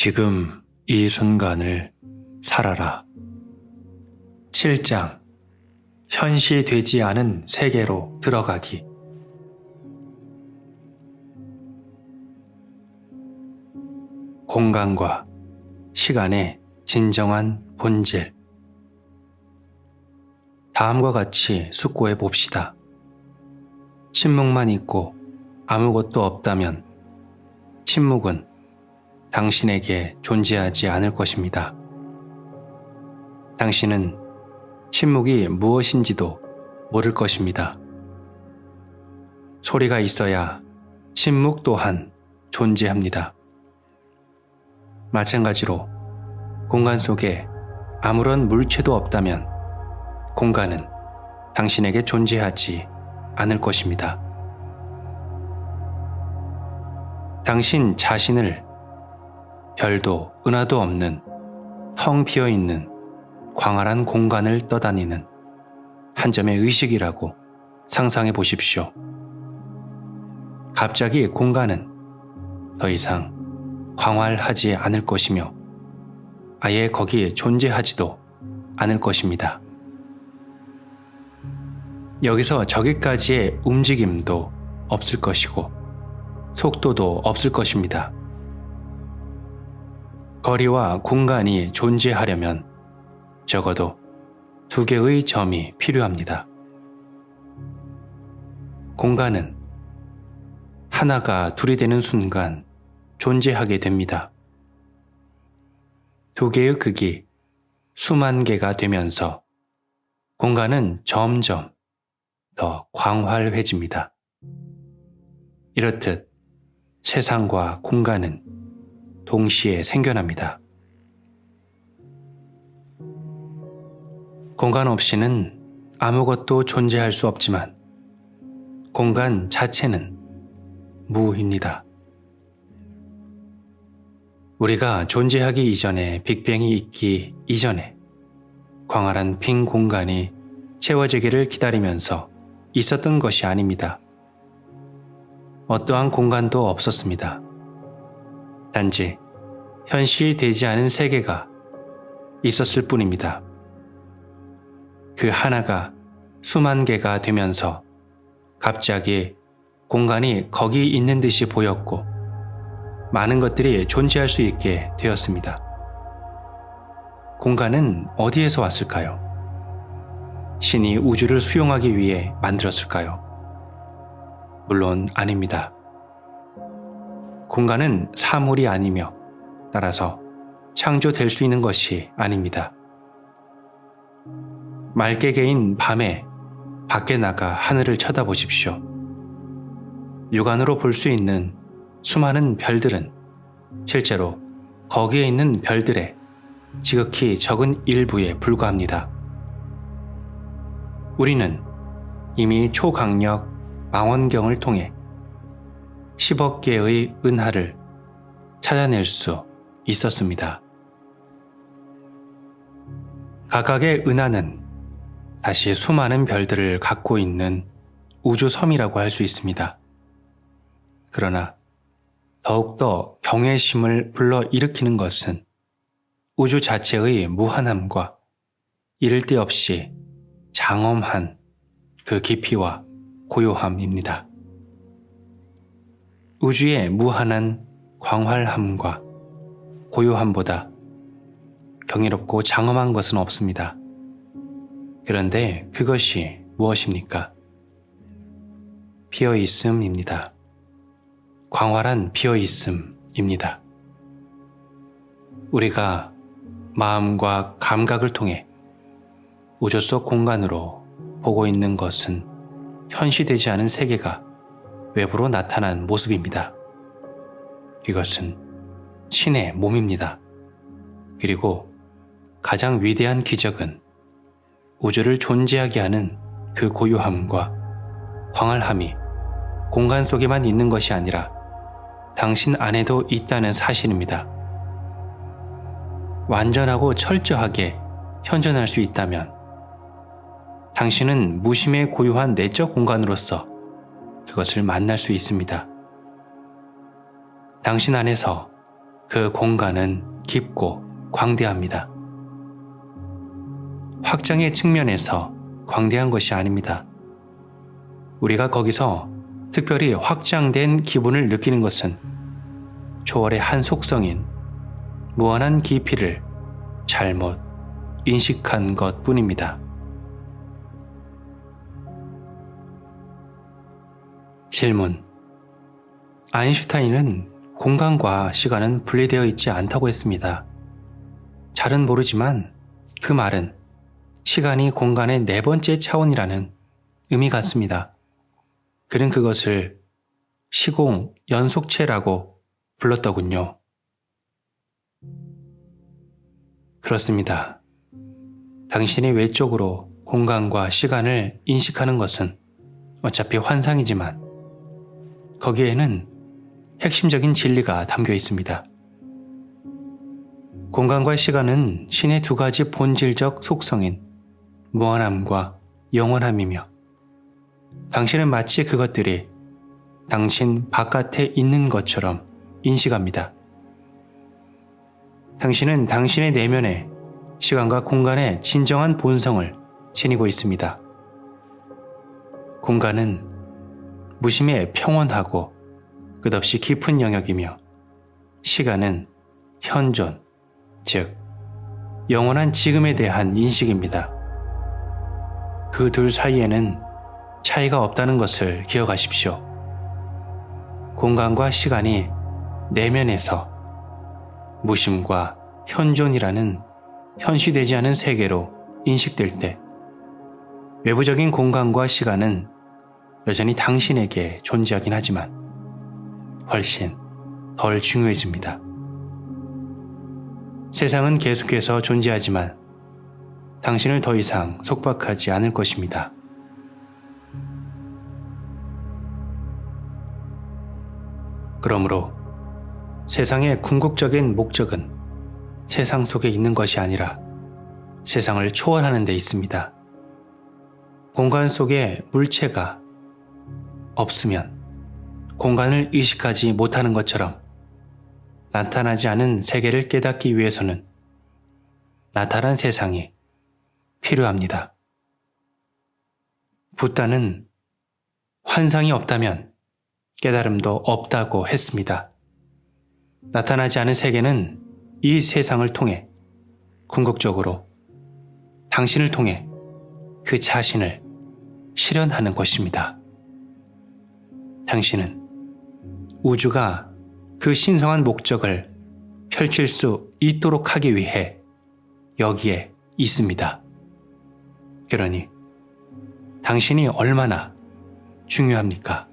지금 이 순간을 살아라. 7장 현시되지 않은 세계로 들어가기. 공간과 시간의 진정한 본질. 다음과 같이 숙고해 봅시다. 침묵만 있고 아무것도 없다면 침묵은 당신에게 존재하지 않을 것입니다. 당신은 침묵이 무엇인지도 모를 것입니다. 소리가 있어야 침묵 또한 존재합니다. 마찬가지로 공간 속에 아무런 물체도 없다면 공간은 당신에게 존재하지 않을 것입니다. 당신 자신을 별도 은하도 없는 텅 비어있는 광활한 공간을 떠다니는 한 점의 의식이라고 상상해 보십시오. 갑자기 공간은 더 이상 광활하지 않을 것이며 아예 거기에 존재하지도 않을 것입니다. 여기서 저기까지의 움직임도 없을 것이고 속도도 없을 것입니다. 거리와 공간이 존재하려면 적어도 두 개의 점이 필요합니다. 공간은 하나가 둘이 되는 순간 존재하게 됩니다. 두 개의 극이 수만 개가 되면서 공간은 점점 더 광활해집니다. 이렇듯 세상과 공간은 동시에 생겨납니다. 공간 없이는 아무것도 존재할 수 없지만 공간 자체는 무입니다. 우리가 존재하기 이전에 빅뱅이 있기 이전에 광활한 빈 공간이 채워지기를 기다리면서 있었던 것이 아닙니다. 어떠한 공간도 없었습니다. 단지 현실이 되지 않은 세계가 있었을 뿐입니다. 그 하나가 수만 개가 되면서 갑자기 공간이 거기 있는 듯이 보였고 많은 것들이 존재할 수 있게 되었습니다. 공간은 어디에서 왔을까요? 신이 우주를 수용하기 위해 만들었을까요? 물론 아닙니다. 공간은 사물이 아니며 따라서 창조될 수 있는 것이 아닙니다. 맑게 개인 밤에 밖에 나가 하늘을 쳐다보십시오. 육안으로 볼 수 있는 수많은 별들은 실제로 거기에 있는 별들의 지극히 적은 일부에 불과합니다. 우리는 이미 초강력 망원경을 통해 10억 개의 은하를 찾아낼 수 있었습니다. 각각의 은하는 다시 수많은 별들을 갖고 있는 우주섬이라고 할 수 있습니다. 그러나 더욱더 경외심을 불러일으키는 것은 우주 자체의 무한함과 이를 데 없이 장엄한 그 깊이와 고요함입니다. 우주의 무한한 광활함과 고요함보다 경이롭고 장엄한 것은 없습니다. 그런데 그것이 무엇입니까? 비어있음입니다. 광활한 비어있음입니다. 우리가 마음과 감각을 통해 우주 속 공간으로 보고 있는 것은 현시되지 않은 세계가 외부로 나타난 모습입니다. 이것은 신의 몸입니다. 그리고 가장 위대한 기적은 우주를 존재하게 하는 그 고요함과 광활함이 공간 속에만 있는 것이 아니라 당신 안에도 있다는 사실입니다. 완전하고 철저하게 현존할 수 있다면 당신은 무심의 고요한 내적 공간으로서 그것을 만날 수 있습니다. 당신 안에서 그 공간은 깊고 광대합니다. 확장의 측면에서 광대한 것이 아닙니다. 우리가 거기서 특별히 확장된 기분을 느끼는 것은 초월의 한 속성인 무한한 깊이를 잘못 인식한 것 뿐입니다. 질문. 아인슈타인은 공간과 시간은 분리되어 있지 않다고 했습니다. 잘은 모르지만 그 말은 시간이 공간의 네 번째 차원이라는 의미 같습니다. 그는 그것을 시공 연속체라고 불렀더군요. 그렇습니다. 당신이 외적으로 공간과 시간을 인식하는 것은 어차피 환상이지만 거기에는 핵심적인 진리가 담겨 있습니다. 공간과 시간은 신의 두 가지 본질적 속성인 무한함과 영원함이며 당신은 마치 그것들이 당신 바깥에 있는 것처럼 인식합니다. 당신은 당신의 내면에 시간과 공간의 진정한 본성을 지니고 있습니다. 공간은 무심에 평온하고 끝없이 깊은 영역이며 시간은 현존, 즉 영원한 지금에 대한 인식입니다. 그 둘 사이에는 차이가 없다는 것을 기억하십시오. 공간과 시간이 내면에서 무심과 현존이라는 현시되지 않은 세계로 인식될 때 외부적인 공간과 시간은 여전히 당신에게 존재하긴 하지만 훨씬 덜 중요해집니다. 세상은 계속해서 존재하지만 당신을 더 이상 속박하지 않을 것입니다. 그러므로 세상의 궁극적인 목적은 세상 속에 있는 것이 아니라 세상을 초월하는 데 있습니다. 공간 속에 물체가 없으면 공간을 의식하지 못하는 것처럼 나타나지 않은 세계를 깨닫기 위해서는 나타난 세상이 필요합니다. 붓다는 환상이 없다면 깨달음도 없다고 했습니다. 나타나지 않은 세계는 이 세상을 통해 궁극적으로 당신을 통해 그 자신을 실현하는 것입니다. 당신은 우주가 그 신성한 목적을 펼칠 수 있도록 하기 위해 여기에 있습니다. 그러니 당신이 얼마나 중요합니까?